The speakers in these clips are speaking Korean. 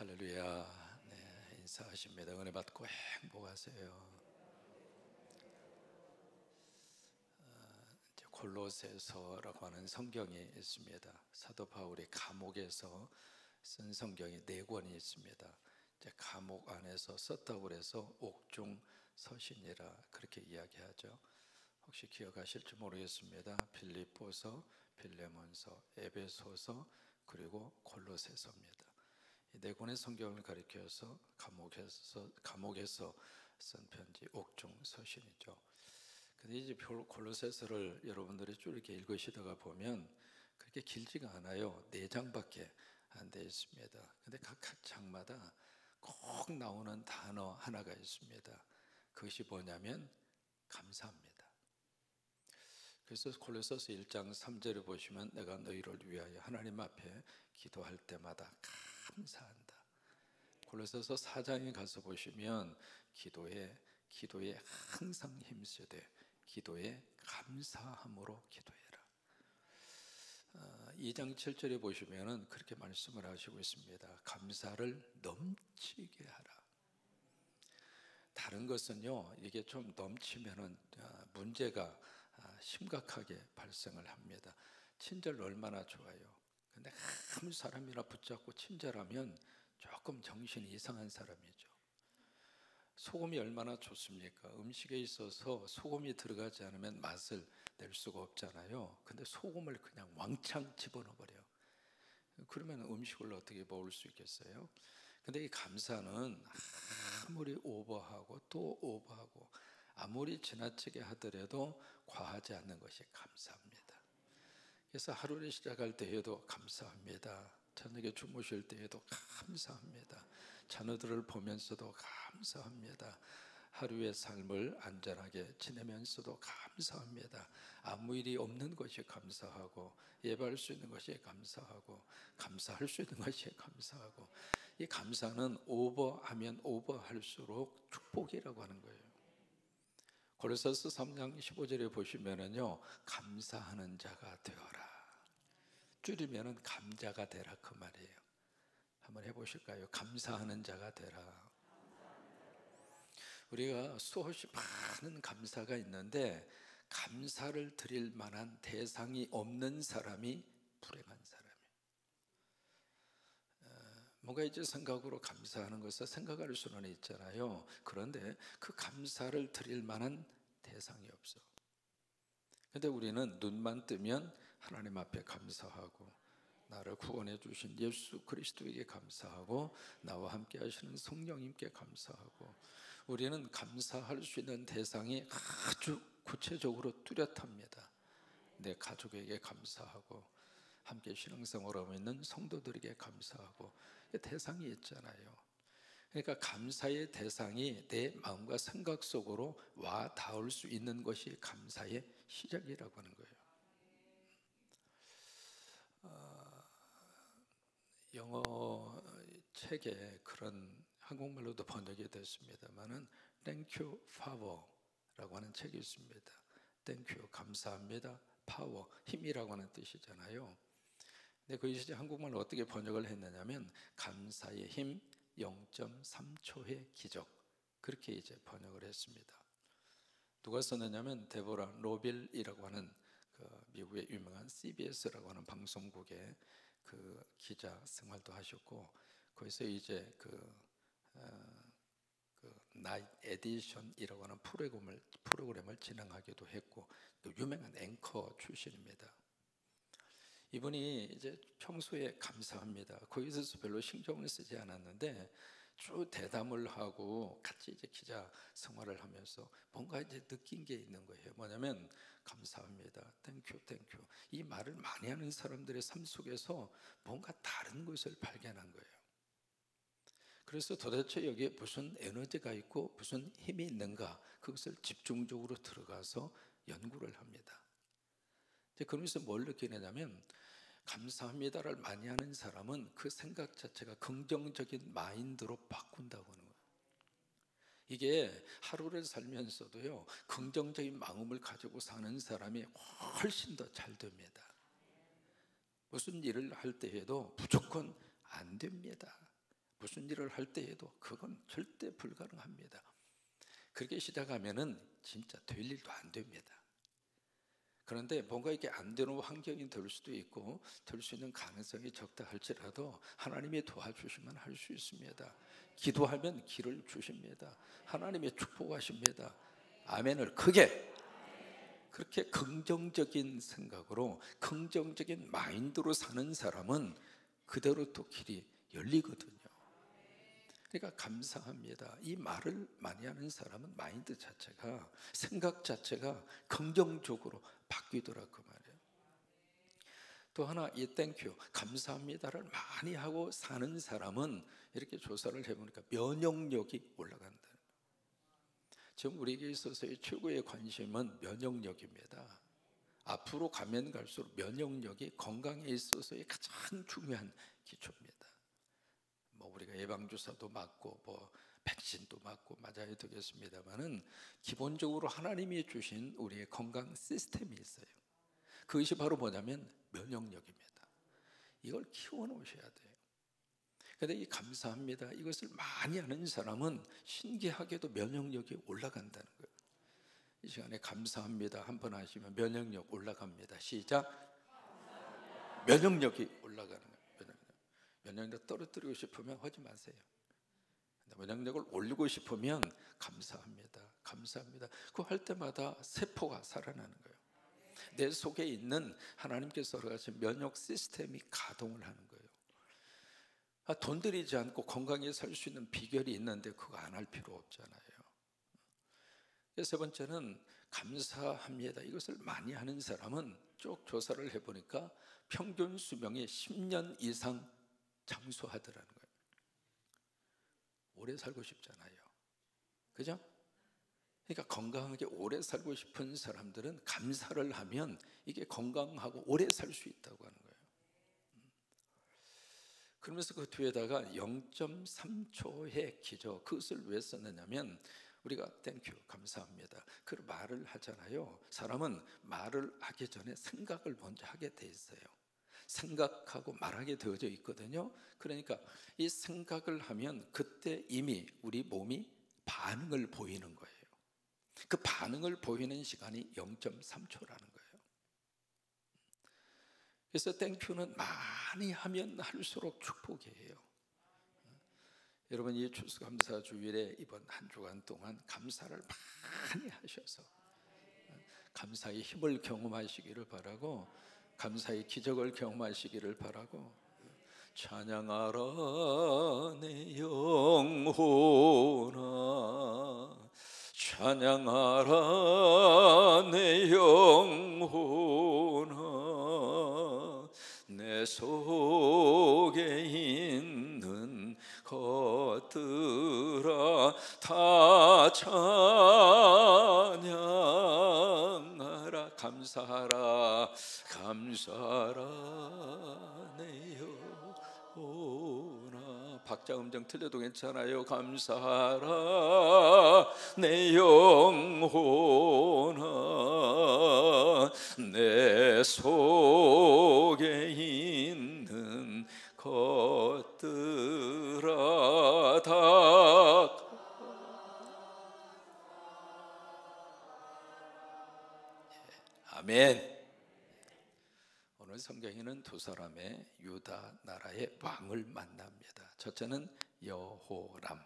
할렐루야. 네, 인사하십니다. 은혜 받고 행복하세요. 이제 골로새서라고 하는 성경이 있습니다. 사도 바울이 감옥에서 쓴 성경이 4권이 있습니다. 이제 감옥 안에서 썼다고 그래서 옥중 서신이라 그렇게 이야기하죠. 혹시 기억하실지 모르겠습니다. 빌립보서, 빌레몬서, 에베소서, 그리고 골로새서입니다. 이 4권의 성경을 가리켜서 감옥에서 쓴 편지, 옥중 서신이죠. 근데 이제 골로새서를 여러분들이 쭉 이렇게 읽으시다가 보면 그렇게 길지가 않아요. 4장밖에 안 돼 있습니다. 근데 각 장마다 꼭 나오는 단어 하나가 있습니다. 그것이 뭐냐면 감사합니다. 그래서 골로새서 1장 3절을 보시면 내가 너희를 위하여 하나님 앞에 기도할 때마다 감사한다. 골로새서 4장에 가서 보시면 기도에 항상 힘쓰되 기도에 감사함으로 기도해라. 2장 7절에 보시면은 그렇게 말씀을 하시고 있습니다. 감사를 넘치게 하라. 다른 것은요, 이게 좀 넘치면은 문제가 심각하게 발생을 합니다. 친절 얼마나 좋아요. 근데 아무 사람이나 붙잡고 친절하면 조금 정신이 이상한 사람이죠. 소금이 얼마나 좋습니까? 음식에 있어서 소금이 들어가지 않으면 맛을 낼 수가 없잖아요. 근데 소금을 그냥 왕창 집어넣어 버려요. 그러면 음식을 어떻게 먹을 수 있겠어요? 근데 이 감사는 아무리 오버하고 또 오버하고 아무리 지나치게 하더라도 과하지 않는 것이 감사합니다. 그래서 하루를 시작할 때에도 감사합니다. 저녁에 주무실 때에도 감사합니다. 자녀들을 보면서도 감사합니다. 하루의 삶을 안전하게 지내면서도 감사합니다. 아무 일이 없는 것이 감사하고 예배할 수 있는 것이 감사하고 감사할 수 있는 것이 감사하고 이 감사는 오버하면 오버할수록 축복이라고 하는 거예요. 골로새서 3장 15절에 보시면은요, 감사하는 자가 되어라. 줄이면은 감자가 되라 그 말이에요. 한번 해보실까요? 감사하는 자가 되라. 우리가 수없이 많은 감사가 있는데 감사를 드릴 만한 대상이 없는 사람이 불행한 사람이에요. 뭔가 이제 생각으로 감사하는 것을 생각할 수는 있잖아요. 그런데 그 감사를 드릴 만한 대상이 없어. 근데 우리는 눈만 뜨면 하나님 앞에 감사하고 나를 구원해 주신 예수 그리스도에게 감사하고 나와 함께 하시는 성령님께 감사하고 우리는 감사할 수 있는 대상이 아주 구체적으로 뚜렷합니다. 내 가족에게 감사하고 함께 신앙생활하고 있는 성도들에게 감사하고 대상이 있잖아요. 그러니까 감사의 대상이 내 마음과 생각 속으로 와 닿을 수 있는 것이 감사의 시작이라고 하는 거예요. 영어 책에 그런 한국말로도 번역이 됐습니다만은 Thank you, Father라고 하는 책이 있습니다. Thank you, 감사합니다. Power, 힘이라고 하는 뜻이잖아요. 근데 그 이제 한국말로 어떻게 번역을 했느냐면 감사의 힘 0.3초의 기적 그렇게 이제 번역을 했습니다. 누가 썼느냐면 데보라 로빌이라고 하는 그 미국의 유명한 CBS라고 하는 방송국의 그 기자 생활도 하셨고 거기서 이제 그 나이트 에디션이라고 하는 프로그램을 진행하기도 했고 또 유명한 앵커 출신입니다. 이분이 이제 평소에 감사합니다. 거기서 별로 신경을 쓰지 않았는데 쭉 대담을 하고 같이 이제 기자 생활을 하면서 뭔가 이제 느낀 게 있는 거예요. 뭐냐면 감사합니다. 땡큐 땡큐. 이 말을 많이 하는 사람들의 삶 속에서 뭔가 다른 것을 발견한 거예요. 그래서 도대체 여기에 무슨 에너지가 있고 무슨 힘이 있는가 그것을 집중적으로 들어가서 연구를 합니다. 그러면서 뭘 느끼느냐면 감사합니다를 많이 하는 사람은 그 생각 자체가 긍정적인 마인드로 바꾼다고 하는 거예요. 이게 하루를 살면서도요 긍정적인 마음을 가지고 사는 사람이 훨씬 더 잘 됩니다. 무슨 일을 할 때에도 무조건 안 됩니다. 무슨 일을 할 때에도 그건 절대 불가능합니다. 그렇게 시작하면은 진짜 될 일도 안 됩니다. 그런데 뭔가 이게 안 되는 환경이 될 수도 있고 될 수 있는 가능성이 적다 할지라도 하나님이 도와주시면 할 수 있습니다. 기도하면 길을 주십니다. 하나님이 축복하십니다. 아멘을 크게. 그렇게 긍정적인 생각으로 긍정적인 마인드로 사는 사람은 그대로 또 길이 열리거든요. 그러니까 감사합니다. 이 말을 많이 하는 사람은 마인드 자체가, 생각 자체가 긍정적으로 바뀌더라 그 말이에요. 또 하나, 이 땡큐, 감사합니다를 많이 하고 사는 사람은 이렇게 조사를 해보니까 면역력이 올라간다. 지금 우리에게 있어서의 최고의 관심은 면역력입니다. 앞으로 가면 갈수록 면역력이 건강에 있어서의 가장 중요한 기초입니다. 뭐 우리가 예방주사도 맞고 뭐 백신도 맞고 맞아야 되겠습니다만은 기본적으로 하나님이 주신 우리의 건강 시스템이 있어요. 그것이 바로 뭐냐면 면역력입니다. 이걸 키워놓으셔야 돼요. 그런데 이 감사합니다, 이것을 많이 하는 사람은 신기하게도 면역력이 올라간다는 거예요. 이 시간에 감사합니다 한번 하시면 면역력 올라갑니다. 시작. 면역력이 올라가는 거예요. 면역력 떨어뜨리고 싶으면 하지 마세요. 면역력을 올리고 싶으면 감사합니다, 감사합니다. 그거 할 때마다 세포가 살아나는 거예요. 내 속에 있는 하나님께서 허락하신 면역 시스템이 가동을 하는 거예요. 돈 들이지 않고 건강히 살 수 있는 비결이 있는데 그거 안 할 필요 없잖아요. 세 번째는 감사합니다, 이것을 많이 하는 사람은 쭉 조사를 해보니까 평균 수명이 10년 이상 장수하더라는 거예요. 오래 살고 싶잖아요. 그죠? 그러니까 건강하게 오래 살고 싶은 사람들은 감사를 하면 이게 건강하고 오래 살 수 있다고 하는 거예요. 그러면서 그 뒤에다가 0.3초의 기적, 그것을 왜 썼느냐면 우리가 땡큐, 감사합니다, 그 말을 하잖아요. 사람은 말을 하기 전에 생각을 먼저 하게 돼 있어요. 생각하고 말하게 되어져 있거든요. 그러니까 이 생각을 하면 그때 이미 우리 몸이 반응을 보이는 거예요. 그 반응을 보이는 시간이 0.3초라는 거예요. 그래서 땡큐는 많이 하면 할수록 축복이에요. 여러분, 이 추수감사 주일에 이번 한 주간 동안 감사를 많이 하셔서 감사의 힘을 경험하시기를 바라고, 감사의 기적을 경험하시기를 바라고, 찬양하라 내 영혼아, 찬양하라 내 영혼아, 내 속에 있는 것들아 다 찬양하라. 감사하라, 감사하라 내 영혼아. 박자 음정 틀려도 괜찮아요. 감사하라 내 영혼아, 내 속에 있는 것들아 다. 아멘. 오늘 성경에는 두 사람의 유다 나라의 왕을 만납니다. 첫째는 여호람.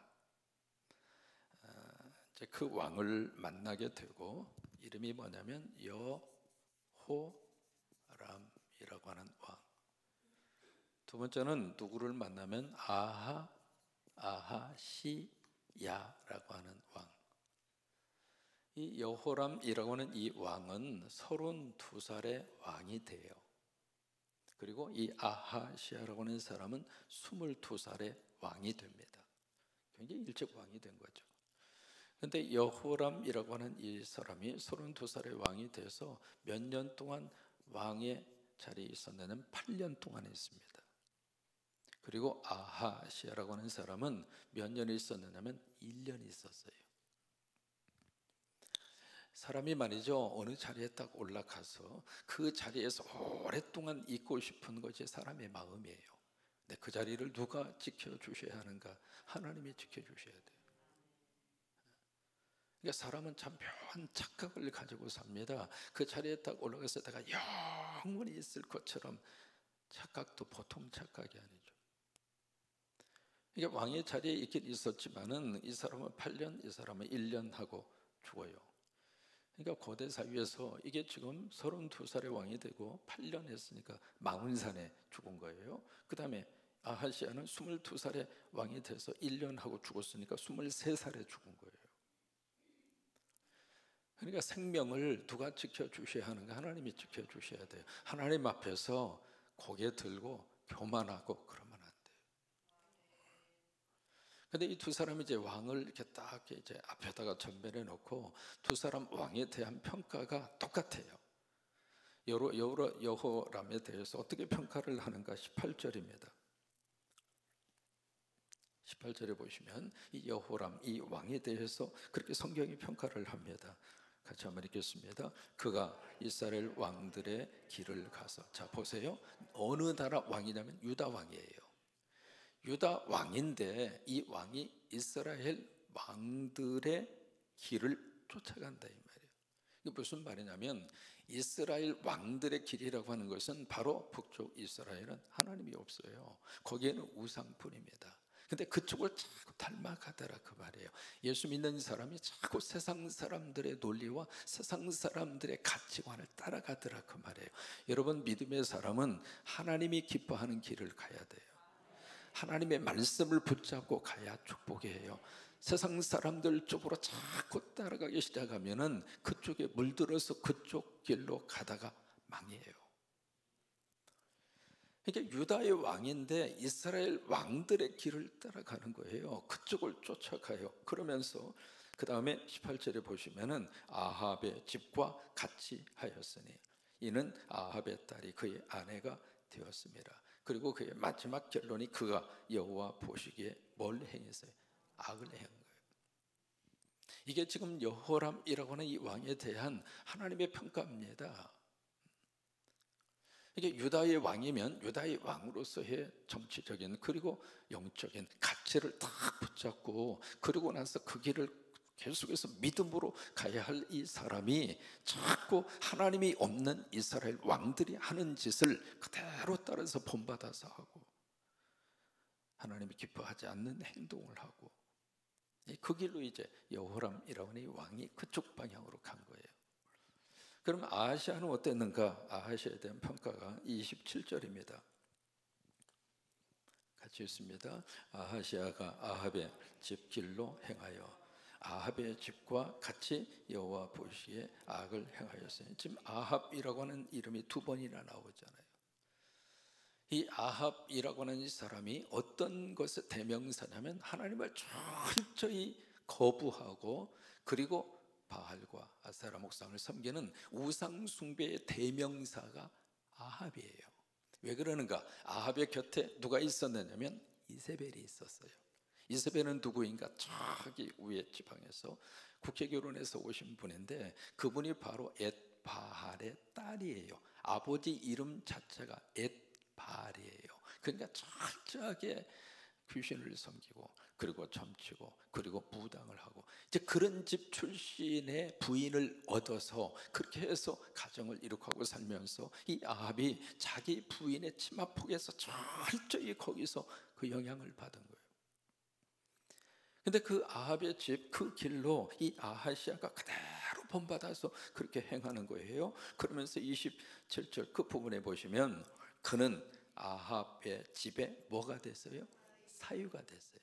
이제 그 왕을 만나게 되고 이름이 뭐냐면 여호람이라고 하는 왕. 두 번째는 누구를 만나면 아하시야라고 하는 왕. 이 여호람이라고 하는 이 왕은 32살의 왕이 돼요. 그리고 이 아하시야라고 하는 사람은 22살의 왕이 됩니다. 굉장히 일찍 왕이 된 거죠. 그런데 여호람이라고 하는 이 사람이 32살의 왕이 돼서 몇 년 동안 왕의 자리에 있었냐면 8년 동안 있습니다. 그리고 아하시야라고 하는 사람은 몇 년이 있었느냐면 1년이 있었어요. 사람이 말이죠, 어느 자리에 딱 올라가서 그 자리에서 오랫동안 있고 싶은 것이 사람의 마음이에요. 근데 그 자리를 누가 지켜주셔야 하는가? 하나님이 지켜주셔야 돼요. 그러니까 사람은 참 묘한 착각을 가지고 삽니다. 그 자리에 딱 올라가서 내가 영원히 있을 것처럼. 착각도 보통 착각이 아니죠. 이게 왕의 자리에 있긴 있었지만은 이 사람은 8년, 이 사람은 1년 하고 죽어요. 그러니까 고대 사회에서 이게 지금 32살의 왕이 되고 8년 했으니까 40살에 죽은 거예요. 그 다음에 아하시아는 22살의 왕이 돼서 1년 하고 죽었으니까 23살에 죽은 거예요. 그러니까 생명을 누가 지켜주셔야 하는가? 하나님이 지켜주셔야 돼요. 하나님 앞에서 고개 들고 교만하고 그러면 안 돼요. 근데 이 두 사람이 이제 왕을 이렇게 딱 이제 앞에다가 전면에 놓고 두 사람 왕에 대한 평가가 똑같아요. 여호람에 대해서 어떻게 평가를 하는가? 18절입니다. 18절에 보시면 이 여호람, 이 왕에 대해서 그렇게 성경이 평가를 합니다. 같이 한번 읽겠습니다. 그가 이스라엘 왕들의 길을 가서, 자 보세요. 어느 나라 왕이냐면 유다 왕이에요. 유다 왕인데 이 왕이 이스라엘 왕들의 길을 쫓아간다 이 말이에요. 이게 무슨 말이냐면 이스라엘 왕들의 길이라고 하는 것은 바로 북쪽 이스라엘은 하나님이 없어요. 거기에는 우상뿐입니다. 근데 그쪽을 자꾸 닮아가더라 그 말이에요. 예수 믿는 사람이 자꾸 세상 사람들의 논리와 세상 사람들의 가치관을 따라가더라 그 말이에요. 여러분, 믿음의 사람은 하나님이 기뻐하는 길을 가야 돼요. 하나님의 말씀을 붙잡고 가야 축복이에요. 세상 사람들 쪽으로 자꾸 따라가기 시작하면은 그쪽에 물들어서 그쪽 길로 가다가 망해요. 그러니까 유다의 왕인데 이스라엘 왕들의 길을 따라가는 거예요. 그쪽을 쫓아가요. 그러면서 그 다음에 18절에 보시면은 아합의 집과 같이 하였으니 이는 아합의 딸이 그의 아내가 되었습니다. 그리고 그의 마지막 결론이 그가 여호와 보시기에 뭘 행했어요? 악을 행한 거예요. 이게 지금 여호람이라고 하는 이 왕에 대한 하나님의 평가입니다. 이게 유다의 왕이면 유다의 왕으로서의 정치적인 그리고 영적인 가치를 딱 붙잡고 그러고 나서 그 길을 계속해서 믿음으로 가야 할 이 사람이 자꾸 하나님이 없는 이스라엘 왕들이 하는 짓을 그대로 따라서 본받아서 하고 하나님이 기뻐하지 않는 행동을 하고 그 길로 이제 여호람이라고 하는 이 왕이 그쪽 방향으로 간 거예요. 그럼 아하시아는 어땠는가? 아하시아에 대한 평가가 27절입니다. 같이 읽습니다. 아하시아가 아합의 집 길로 행하여 아합의 집과 같이 여호와 보시기에 악을 행하였으니, 지금 아합이라고 하는 이름이 두 번이나 나오잖아요. 이 아합이라고 하는 이 사람이 어떤 것의 대명사냐면 하나님을 철저히 거부하고 그리고 바알과 아세라 목상을 섬기는 우상 숭배의 대명사가 아합이에요. 왜 그러는가? 아합의 곁에 누가 있었느냐면 이세벨이 있었어요. 이세벨은 누구인가? 저기 위에 지방에서 국회 결혼해서 오신 분인데 그분이 바로 엣바알의 딸이에요. 아버지 이름 자체가 엣바알이에요. 그러니까 철저하게 귀신을 섬기고 그리고 점치고 그리고 무당을 하고 이제 그런 집 출신의 부인을 얻어서 그렇게 해서 가정을 이룩하고 살면서 이 아합이 자기 부인의 치마폭에서 철저히 거기서 그 영향을 받은 거예요. 근데 그 아합의 집 그 길로 이 아하시아가 그대로 본받아서 그렇게 행하는 거예요. 그러면서 27절 그 부분에 보시면 그는 아합의 집에 뭐가 됐어요? 사유가 됐어요.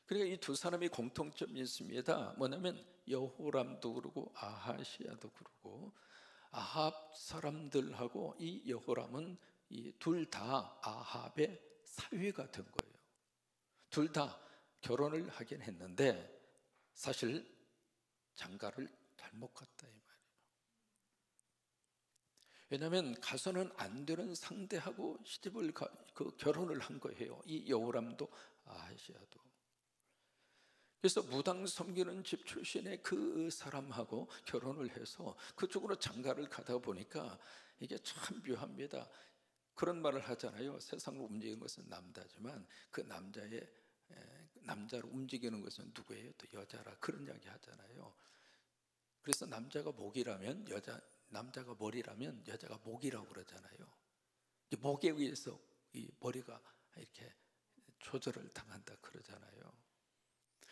그러니까 이 두 사람이 공통점이 있습니다. 뭐냐면 여호람도 그러고 아하시아도 그러고 아합 사람들하고 이 여호람은 이 둘 다 아합의 사위가 된 거예요. 둘 다 결혼을 하긴 했는데 사실 장가를 잘못 갔다 이 말이에요. 왜냐하면 가서는 안 되는 상대하고 시집을 결혼을 한 거예요. 이 여호람도 아하시아도. 그래서 무당 섬기는 집 출신의 그 사람하고 결혼을 해서 그쪽으로 장가를 가다 보니까 이게 참 묘합니다. 그런 말을 하잖아요. 세상을 움직이는 것은 남자지만 그 남자를 움직이는 것은 누구예요? 또 여자라. 그런 이야기 하잖아요. 그래서 남자가 머리라면 여자가 목이라고 그러잖아요. 목에 의해서 이 머리가 이렇게 조절을 당한다 그러잖아요.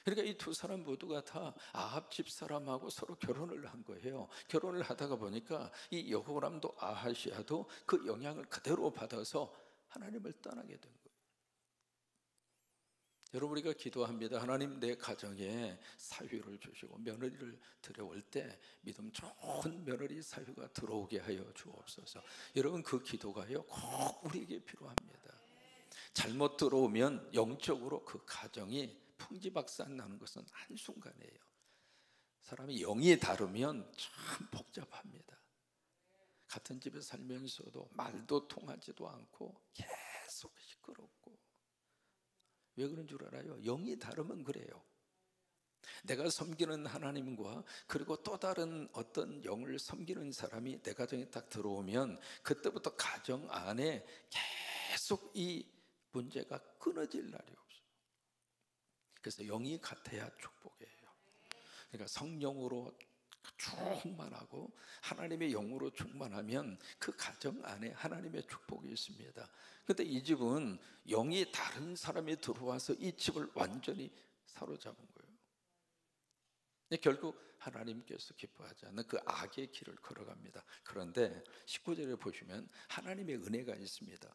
그러니까 이 두 사람 모두가 다 아합 집 사람하고 서로 결혼을 한 거예요. 결혼을 하다가 보니까 이 여호람도 아하시아도 그 영향을 그대로 받아서 하나님을 떠나게 된 거예요. 여러분, 우리가 기도합니다. 하나님, 내 가정에 사위를 주시고 며느리를 들여올 때 믿음 좋은 며느리 사위가 들어오게 하여 주옵소서. 여러분, 그 기도가요 꼭 우리에게 필요합니다. 잘못 들어오면 영적으로 그 가정이 풍지박산 나는 것은 한순간이에요. 사람이 영이 다르면 참 복잡합니다. 같은 집에 살면서도 말도 통하지도 않고 계속 시끄럽고. 왜 그런 줄 알아요? 영이 다르면 그래요. 내가 섬기는 하나님과 그리고 또 다른 어떤 영을 섬기는 사람이 내 가정에 딱 들어오면 그때부터 가정 안에 계속 이 문제가 끊어질 날이 없어요. 그래서 영이 같아야 축복이에요. 그러니까 성령으로 충만하고 하나님의 영으로 충만하면 그 가정 안에 하나님의 축복이 있습니다. 그런데 이 집은 영이 다른 사람이 들어와서 이 집을 완전히 사로잡은 거예요. 결국 하나님께서 기뻐하지 않는 그 악의 길을 걸어갑니다. 그런데 19절에 보시면 하나님의 은혜가 있습니다.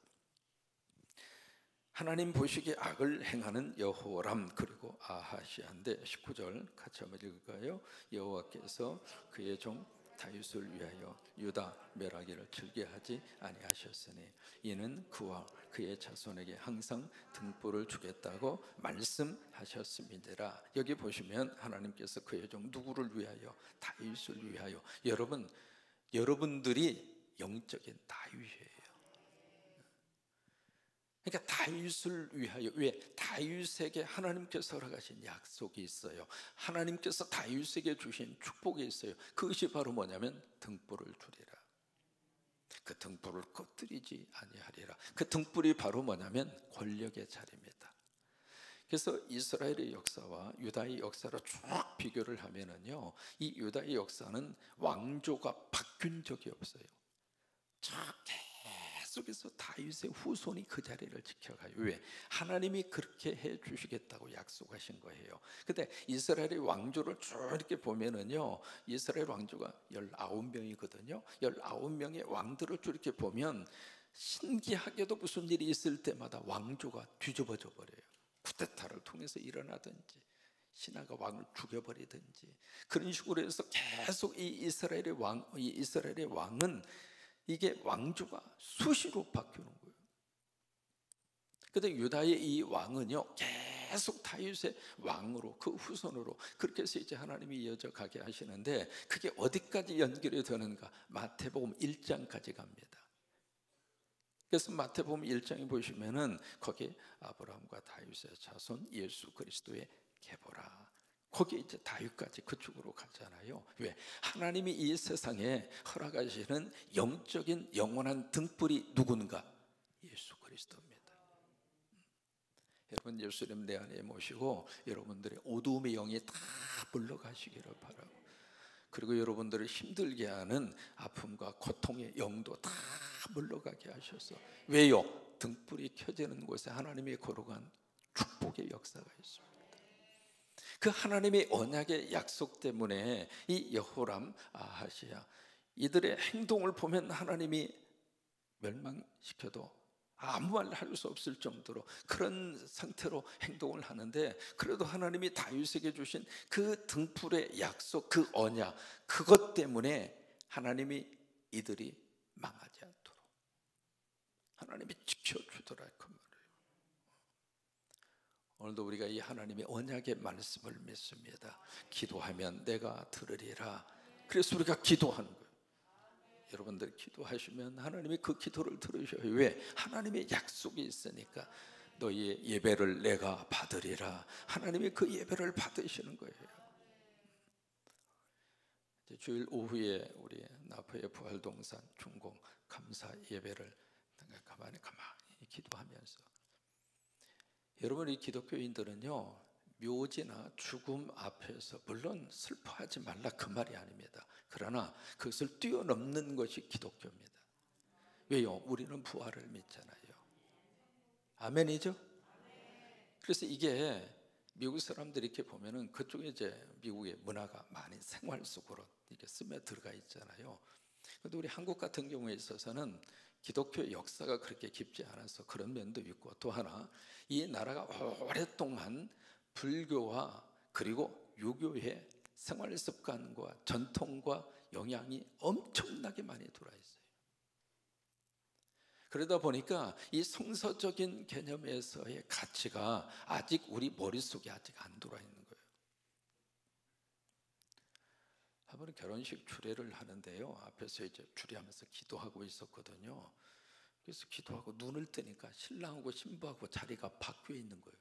하나님 보시기에 악을 행하는 여호람 그리고 아하시아인데 19절 같이 한번 읽을까요? 여호와께서 그의 종 다윗을 위하여 유다 멸하기를 즐겨하지 아니하셨으니 이는 그와 그의 자손에게 항상 등불을 주겠다고 말씀하셨음이니라. 여기 보시면 하나님께서 그의 종 누구를 위하여? 다윗을 위하여. 여러분들이 영적인 다윗이에요. 그러니까 다윗을 위하여. 왜? 다윗에게 하나님께서 허락하신 약속이 있어요. 하나님께서 다윗에게 주신 축복이 있어요. 그것이 바로 뭐냐면 등불을 주리라. 그 등불을 꺼뜨리지 아니하리라. 그 등불이 바로 뭐냐면 권력의 자리입니다. 그래서 이스라엘의 역사와 유다의 역사를 쭉 비교를 하면은요, 이 유다의 역사는 왕조가 바뀐 적이 없어요. 계속해서 다윗의 후손이 그 자리를 지켜가요. 왜? 하나님이 그렇게 해 주시겠다고 약속하신 거예요. 근데 이스라엘의 왕조를 쭉 이렇게 보면은요, 이스라엘 왕조가 19명이거든요 19명의 왕들을 쭉 이렇게 보면 신기하게도 무슨 일이 있을 때마다 왕조가 뒤집어져 버려요. 쿠데타를 통해서 일어나든지 신하가 왕을 죽여버리든지 그런 식으로 해서 계속 이 이스라엘의 왕은 이게 왕조가 수시로 바뀌는 거예요. 그런데 유다의 이 왕은요 계속 다윗의 왕으로 그 후손으로 그렇게 해서 이제 하나님이 이어져 가게 하시는데 그게 어디까지 연결이 되는가? 마태복음 1장까지 갑니다. 그래서 마태복음 1장에 보시면은 거기 아브라함과 다윗의 자손 예수 그리스도의 계보라. 거기 이제 다윗까지 그쪽으로 가잖아요. 왜? 하나님이 이 세상에 허락하시는 영적인 영원한 등불이 누군가? 예수 그리스도입니다. 여러분, 예수님 내 안에 모시고 여러분들의 어두움의 영이 다 물러가시기를 바라고, 그리고 여러분들을 힘들게 하는 아픔과 고통의 영도 다 물러가게 하셔서. 왜요? 등불이 켜지는 곳에 하나님의 거룩한 축복의 역사가 있습니다. 그 하나님의 언약의 약속 때문에 이 여호람, 아하시아 이들의 행동을 보면 하나님이 멸망시켜도 아무 말 할 수 없을 정도로 그런 상태로 행동을 하는데, 그래도 하나님이 다윗에게 주신 그 등불의 약속, 그 언약, 그것 때문에 하나님이 이들이 망하지 않도록 하나님이 지켜주더라 그 말이에요. 오늘도 우리가 이 하나님의 언약의 말씀을 믿습니다. 기도하면 내가 들으리라. 그래서 우리가 기도하는 거예요. 여러분들 기도하시면 하나님이 그 기도를 들으셔요. 왜? 하나님의 약속이 있으니까. 너희의 예배를 내가 받으리라. 하나님이 그 예배를 받으시는 거예요. 이제 주일 오후에 우리 나포의 부활동산 중공 감사 예배를 가만히 기도하면서. 여러분, 이 기독교인들은요, 묘지나 죽음 앞에서 물론 슬퍼하지 말라 그 말이 아닙니다. 그러나 그것을 뛰어넘는 것이 기독교입니다. 왜요? 우리는 부활을 믿잖아요. 아멘이죠? 그래서 이게 미국 사람들이 이렇게 보면은 그쪽에 이제 미국의 문화가 많이 생활 속으로 이렇게 스며 들어가 있잖아요. 근데 우리 한국 같은 경우에 있어서는 기독교 역사가 그렇게 깊지 않아서 그런 면도 있고, 또 하나 이 나라가 오랫동안 불교와 그리고 유교의 생활 습관과 전통과 영향이 엄청나게 많이 들어와 있어요. 그러다 보니까 이 성서적인 개념에서의 가치가 아직 우리 머릿속에 아직 안 들어와 있는 거예요. 한 번은 결혼식 주례를 하는데요, 앞에서 이제 주례하면서 기도하고 있었거든요. 그래서 기도하고 눈을 뜨니까 신랑하고 신부하고 자리가 바뀌어 있는 거예요.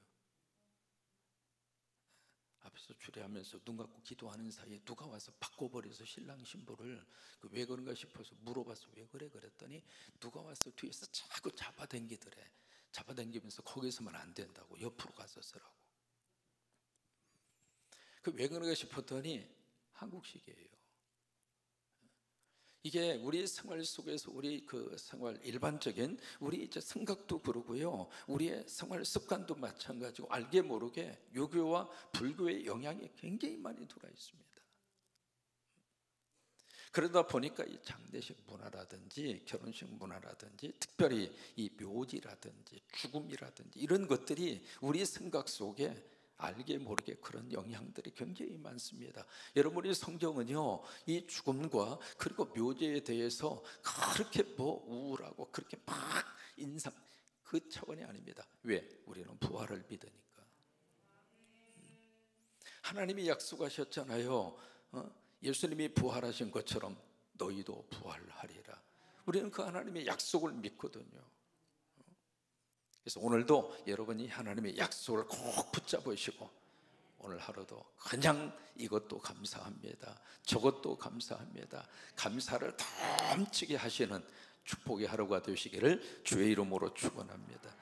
앞에서 주례하면서 눈 감고 기도하는 사이에 누가 와서 바꿔버려서 신랑 신부를 왜 그런가 싶어서 물어봐서 왜 그래 그랬더니 누가 와서 뒤에서 자꾸 잡아당기더래. 잡아당기면서 거기서만 안 된다고 옆으로 가서 쓰라고. 왜 그런가 싶었더니 한국식이에요. 이게 우리 생활 속에서 우리 그 생활 일반적인 우리 이제 생각도 그러고요, 우리의 생활 습관도 마찬가지고 알게 모르게 유교와 불교의 영향이 굉장히 많이 들어 있습니다. 그러다 보니까 이 장례식 문화라든지 결혼식 문화라든지 특별히 이 묘지라든지 죽음이라든지 이런 것들이 우리 생각 속에 알게 모르게 그런 영향들이 굉장히 많습니다. 여러분의 성경은요, 이 죽음과 그리고 묘지에 대해서 그렇게 우울하고 그렇게 막 인상 그 차원이 아닙니다. 왜? 우리는 부활을 믿으니까. 하나님이 약속하셨잖아요. 예수님이 부활하신 것처럼 너희도 부활하리라. 우리는 그 하나님의 약속을 믿거든요. 그래서 오늘도 여러분이 하나님의 약속을 꼭 붙잡으시고 오늘 하루도 그냥 이것도 감사합니다, 저것도 감사합니다, 감사를 넘치게 하시는 축복의 하루가 되시기를 주의 이름으로 축원합니다.